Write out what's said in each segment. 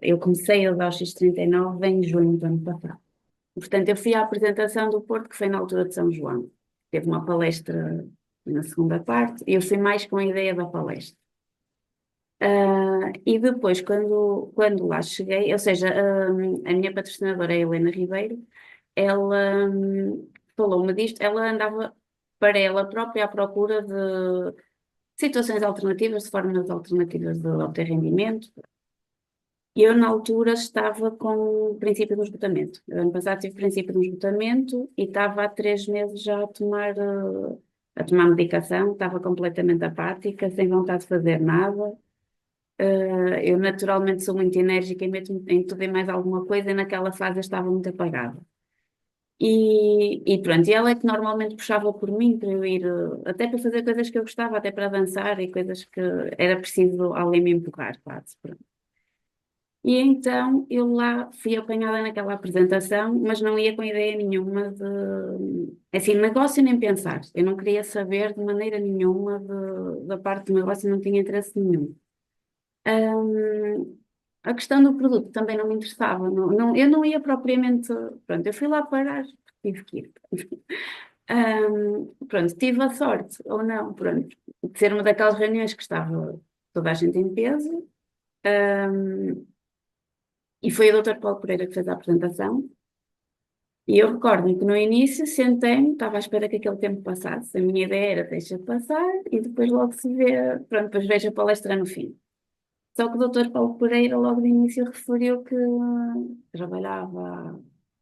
eu comecei a dar o X39 em junho do ano passado. Portanto, eu fui à apresentação do Porto, que foi na altura de São João. Teve uma palestra na segunda parte, e eu fui mais com a ideia da palestra. E depois, quando lá cheguei, ou seja, a minha patrocinadora, a Helena Ribeiro, ela falou-me disto, ela andava para ela própria à procura de situações alternativas, de formas alternativas de obter rendimento. E eu, na altura, estava com o princípio do esgotamento. Eu, ano passado tive princípio do esgotamento e estava há 3 meses já a tomar medicação, estava completamente apática, sem vontade de fazer nada. Eu naturalmente sou muito enérgica e meto em tudo e mais alguma coisa, e naquela fase eu estava muito apagada. E pronto, e ela é que normalmente puxava por mim para eu ir, até para fazer coisas que eu gostava, até para dançar e coisas que era preciso alguém me empurrar, quase. Pronto. E então eu lá fui apanhada naquela apresentação, mas não ia com ideia nenhuma assim, negócio nem pensar. Eu não queria saber de maneira nenhuma da parte do negócio, não tinha interesse nenhum. Hum, a questão do produto também não me interessava. Eu não ia propriamente. Pronto, eu fui lá parar, tive que ir. Pronto, tive a sorte, ou não, pronto, de ser uma daquelas reuniões que estava toda a gente em peso. Hum, e foi o Dr. Paulo Pereira que fez a apresentação. E eu recordo-me que no início sentei-me, estava à espera que aquele tempo passasse. A minha ideia era deixa passar e depois logo se vê, pronto, depois vejo a palestra no fim. Só que o Dr. Paulo Pereira logo de início referiu que trabalhava há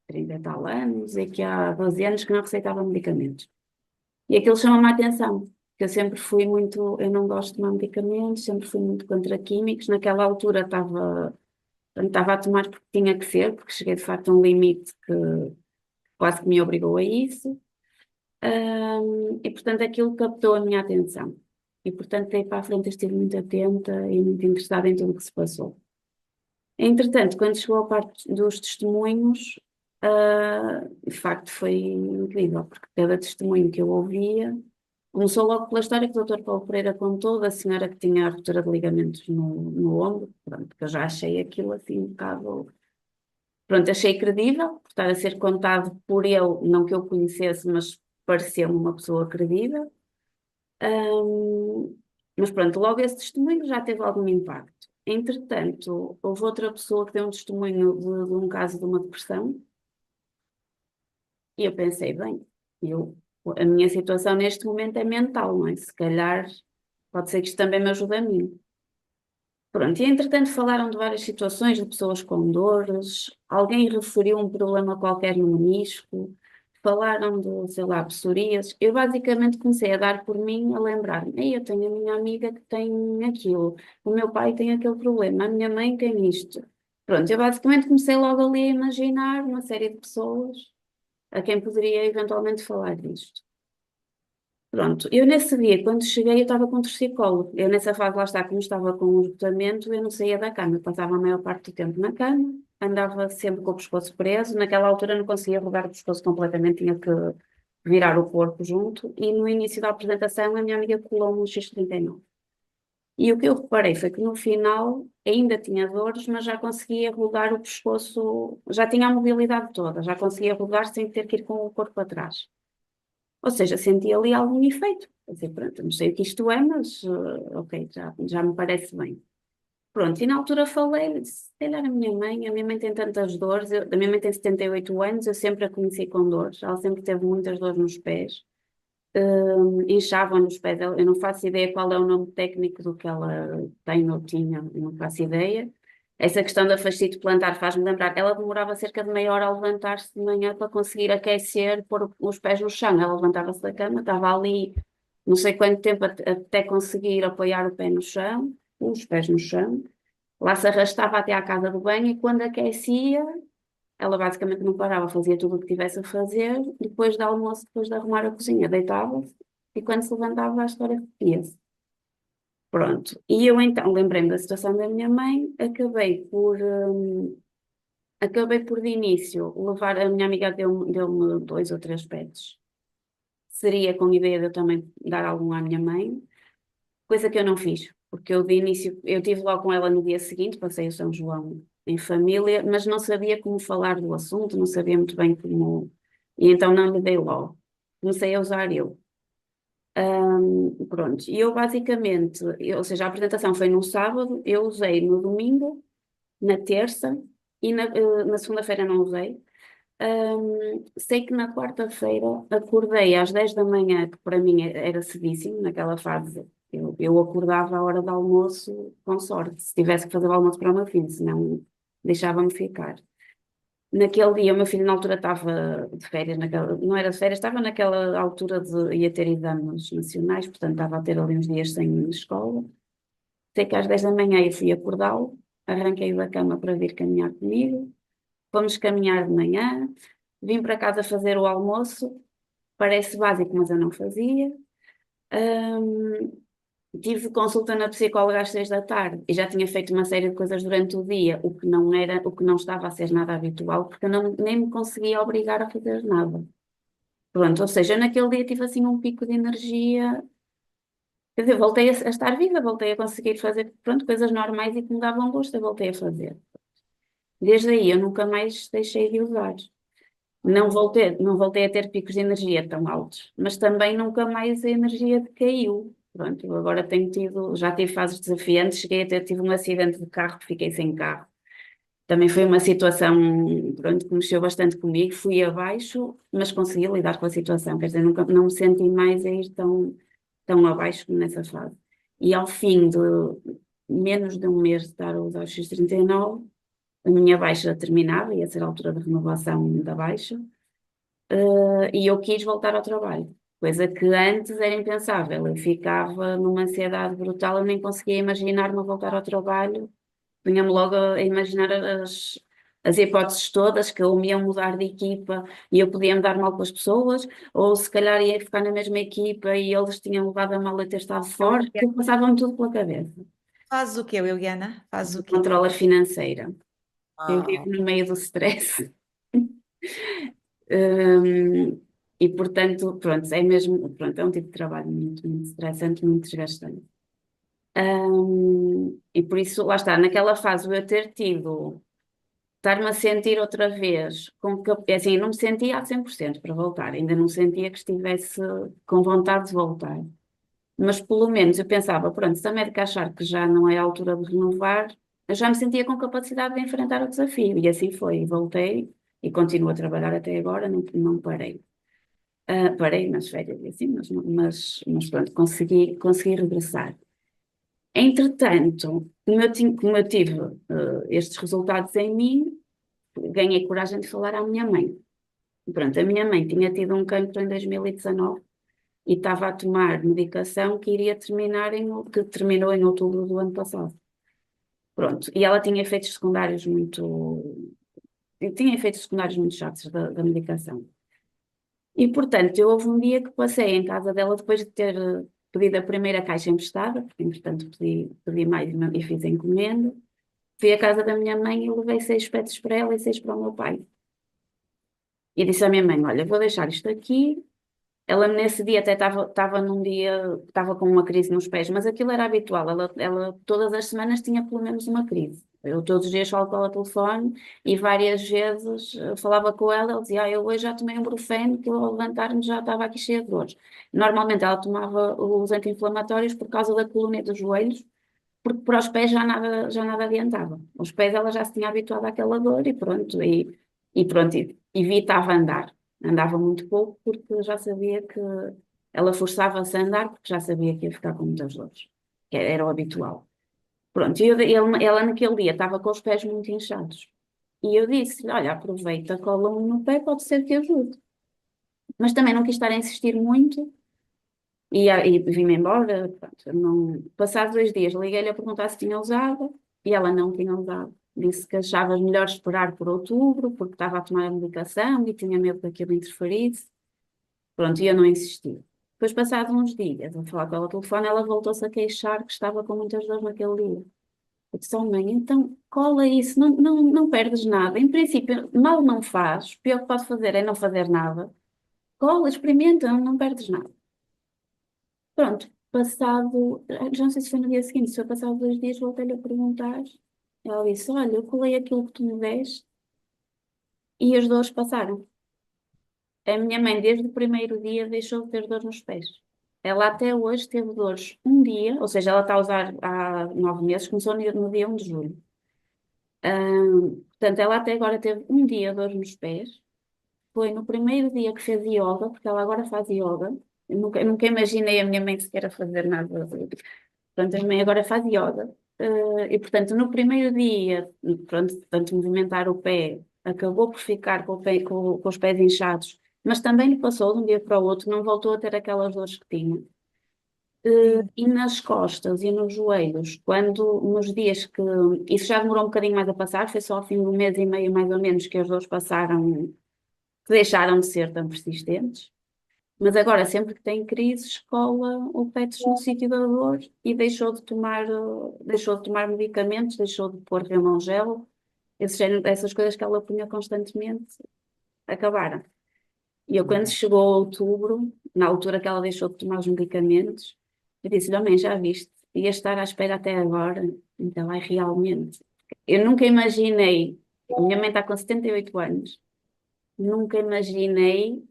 30 e tal anos e que há 12 anos que não receitava medicamentos. E aquilo chama-me a atenção, porque eu sempre fui muito, eu não gosto de tomar medicamentos, sempre fui muito contra químicos. Naquela altura estava a tomar porque tinha que ser, porque cheguei de facto a um limite que quase que me obrigou a isso. E portanto aquilo captou a minha atenção. E portanto daí para a frente eu estive muito atenta e muito interessada em tudo o que se passou. Entretanto, quando chegou a parte dos testemunhos, de facto foi incrível, porque cada testemunho que eu ouvia começou logo pela história que o Dr. Paulo Pereira contou da senhora que tinha a ruptura de ligamentos no ombro. Pronto, que eu já achei aquilo assim um bocado. Pronto, achei credível, por estar a ser contado por ele, não que eu conhecesse, mas pareceu-me uma pessoa credível. Ahm, mas pronto, logo esse testemunho já teve algum impacto. Entretanto, houve outra pessoa que deu um testemunho de um caso de uma depressão, e eu pensei, bem, a minha situação neste momento é mental, não é? Se calhar pode ser que isto também me ajude a mim. Pronto, e entretanto falaram de várias situações de pessoas com dores, alguém referiu um problema qualquer no menisco, falaram de, sei lá, psoríases. Eu basicamente comecei a dar por mim, a lembrar-me, "Ei, eu tenho a minha amiga que tem aquilo, o meu pai tem aquele problema, a minha mãe tem isto." Pronto, eu basicamente comecei logo ali a imaginar uma série de pessoas a quem poderia eventualmente falar disto. Pronto, eu nesse dia, quando cheguei, eu estava com torcicolo. Eu nessa fase, lá está, como estava com um esgotamento, eu não saía da cama. Eu passava a maior parte do tempo na cama, andava sempre com o pescoço preso. Naquela altura não conseguia rodar o pescoço completamente, tinha que virar o corpo junto. E no início da apresentação, a minha amiga colou-me um X39. E o que eu reparei foi que no final ainda tinha dores, mas já conseguia rodar o pescoço, já tinha a mobilidade toda, já conseguia rodar sem ter que ir com o corpo atrás. Ou seja, senti ali algum efeito. Quer dizer, pronto, não sei o que isto é, mas ok, já me parece bem. Pronto, e na altura falei, disse, se calhar a minha mãe tem tantas dores, a minha mãe tem 78 anos, eu sempre a conheci com dores, ela sempre teve muitas dores nos pés, inchavam nos pés, eu não faço ideia qual é o nome técnico do que ela tem ou tinha, eu não faço ideia. Essa questão da fascite plantar faz-me lembrar, ela demorava cerca de meia hora a levantar-se de manhã para conseguir aquecer, pôr os pés no chão. Ela levantava-se da cama, estava ali não sei quanto tempo até conseguir apoiar o pé no chão, os pés no chão. Lá se arrastava até à casa do banho e quando aquecia, ela basicamente não parava, fazia tudo o que tivesse a fazer. Depois do almoço, depois de arrumar a cozinha, deitava-se e quando se levantava a história repetia-se. Pronto. E eu então lembrei-me da situação da minha mãe, acabei por de início levar, a minha amiga deu-me 2 ou 3 pets. Seria com a ideia de eu também dar algum à minha mãe, coisa que eu não fiz, porque eu de início, eu estive lá com ela no dia seguinte, passei o São João em família, mas não sabia como falar do assunto, não sabia muito bem como. E então não lhe dei logo. Comecei a usar eu. Pronto, e eu basicamente, ou seja, a apresentação foi no sábado, eu usei no domingo, na terça e na segunda-feira não usei. Sei que na quarta-feira acordei às 10 da manhã, que para mim era cedíssimo, naquela fase. Eu acordava à hora do almoço, com sorte, se tivesse que fazer o almoço para o meu filho, senão deixava-me ficar. Naquele dia, o meu filho na altura estava de férias, não era de férias, estava naquela altura de ia ter exames nacionais, portanto estava a ter ali uns dias sem escola. Sei que às 10 da manhã eu fui acordá-lo, arranquei-o da cama para vir caminhar comigo, fomos caminhar de manhã, vim para casa fazer o almoço, parece básico, mas eu não fazia. Hum, Tive consulta na psicóloga às 6 da tarde e já tinha feito uma série de coisas durante o dia, o que não estava a ser nada habitual, porque eu nem me conseguia obrigar a fazer nada. Pronto, ou seja, naquele dia tive assim um pico de energia, quer dizer, voltei a estar viva, voltei a conseguir fazer, pronto, coisas normais e que me davam gosto, eu voltei a fazer. Desde aí eu nunca mais deixei de usar. Não voltei a ter picos de energia tão altos, mas também nunca mais a energia decaiu. Pronto, eu agora já tive fases desafiantes, tive um acidente de carro, que fiquei sem carro. Também foi uma situação, pronto, que mexeu bastante comigo, fui abaixo, mas consegui lidar com a situação, quer dizer, nunca, não me senti mais a ir tão abaixo como nessa fase. E ao fim de menos de um mês de estar a usar o X39, a minha baixa terminava, ia ser a altura de renovação da baixa, e eu quis voltar ao trabalho, coisa que antes era impensável. Eu ficava numa ansiedade brutal, eu nem conseguia imaginar-me voltar ao trabalho, vinha-me logo a imaginar as hipóteses todas, que ou me iam mudar de equipa e eu podia me dar mal com as pessoas, ou se calhar ia ficar na mesma equipa e eles tinham levado a mal a ter estado fora, que passava-me tudo pela cabeça. Fazes o quê, Liliana? Fazes o quê? Controller financeira. Eu Ah, vivo no meio do stress. Hum, e portanto, pronto, é mesmo, pronto, é um tipo de trabalho muito estressante, muito desgastante. E por isso, lá está, naquela fase eu ter tido, estar-me a sentir outra vez, assim, eu não me sentia a 100% para voltar, ainda não sentia que estivesse com vontade de voltar. Mas pelo menos eu pensava, pronto, se a médica achar que já não é a altura de renovar, eu já me sentia com capacidade de enfrentar o desafio. E assim foi, voltei e continuo a trabalhar até agora, não parei. Parei nas férias e assim, mas pronto, consegui regressar. Entretanto, como eu tive estes resultados em mim, ganhei coragem de falar à minha mãe. Pronto, a minha mãe tinha tido um cancro em 2019 e estava a tomar medicação que iria terminar que terminou em outubro do ano passado. Pronto, e ela tinha efeitos secundários muito chatos da medicação. E, portanto, eu houve um dia que passei em casa dela depois de ter pedido a primeira caixa emprestada, porque, entretanto, pedi mais e fiz a encomenda. Fui à casa da minha mãe e levei 6 peças para ela e 6 para o meu pai. E disse à minha mãe: Olha, vou deixar isto aqui. Ela nesse dia até estava num dia, estava com uma crise nos pés, mas aquilo era habitual. Ela todas as semanas tinha pelo menos uma crise. Eu todos os dias falo com ela ao telefone e várias vezes falava com ela, ela dizia, eu hoje já tomei um Brufen que eu ao levantar-me já estava aqui cheia de dores. Normalmente ela tomava os anti-inflamatórios por causa da coluna e dos joelhos, porque para os pés já nada adiantava. Os pés ela já se tinha habituado àquela dor e pronto, e evitava andar. Andava muito pouco porque já sabia que ela forçava-se a andar porque já sabia que ia ficar com muitas dores, que era o habitual. Pronto, ela naquele dia estava com os pés muito inchados. E eu disse, olha, aproveita, cola um no pé, pode ser que ajude. Mas também não quis estar a insistir muito e vim-me embora. Pronto, não... Passados 2 dias, liguei-lhe a perguntar se tinha usado e ela não tinha usado. Disse que achava melhor esperar por outubro, porque estava a tomar a medicação e tinha medo que aquilo interferisse. Pronto, e eu não insisti. Depois, passados uns dias, a falar com ela ao telefone, ela voltou-se a queixar que estava com muitas dores naquele dia. Eu disse, oh mãe, então cola isso, não perdes nada. Em princípio, mal não faz, o pior que pode fazer é não fazer nada. Cola, experimenta, não perdes nada. Pronto, já não sei se foi no dia seguinte, se foi passado 2 dias, voltei-lhe a perguntar Ela disse: Olha, eu colei aquilo que tu me deste e as dores passaram. A minha mãe, desde o primeiro dia, deixou de ter dor nos pés. Ela até hoje teve dores um dia, ou seja, ela está a usar há 9 meses, começou no dia 1 de julho. Portanto, ela até agora teve um dia dor nos pés. Foi no primeiro dia que fez yoga, porque ela agora faz yoga. Eu nunca imaginei a minha mãe sequer a fazer nada. Portanto, a minha mãe agora faz yoga. E, portanto, no primeiro dia, pronto, tanto movimentar o pé, acabou por ficar com os pés inchados, mas também lhe passou de um dia para o outro, não voltou a ter aquelas dores que tinha. Sim. E nas costas e nos joelhos, nos dias que. Isso já demorou um bocadinho mais a passar, foi só ao fim de um mês e meio, mais ou menos, que as dores passaram, que deixaram de ser tão persistentes. Mas agora, sempre que tem crises, cola o PETs no sítio da dor e deixou de tomar medicamentos, deixou de pôr Remongel, essas coisas que ela punha constantemente, acabaram. E eu, quando chegou outubro, na altura que ela deixou de tomar os medicamentos, eu disse-lhe: "Oh, mãe, já viste? Ia estar à espera até agora." Então, é realmente. Eu nunca imaginei. A minha mãe está com 78 anos. Nunca imaginei,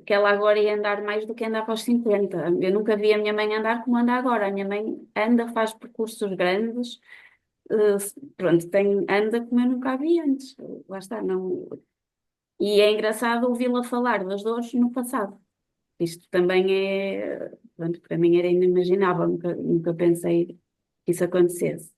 que ela agora ia andar mais do que andava aos 50. Eu nunca vi a minha mãe andar como anda agora. A minha mãe anda, faz percursos grandes, pronto, anda como eu nunca a vi antes. Lá está, não. E é engraçado ouvi-la falar das dores no passado. Isto também pronto, para mim era inimaginável, nunca pensei que isso acontecesse.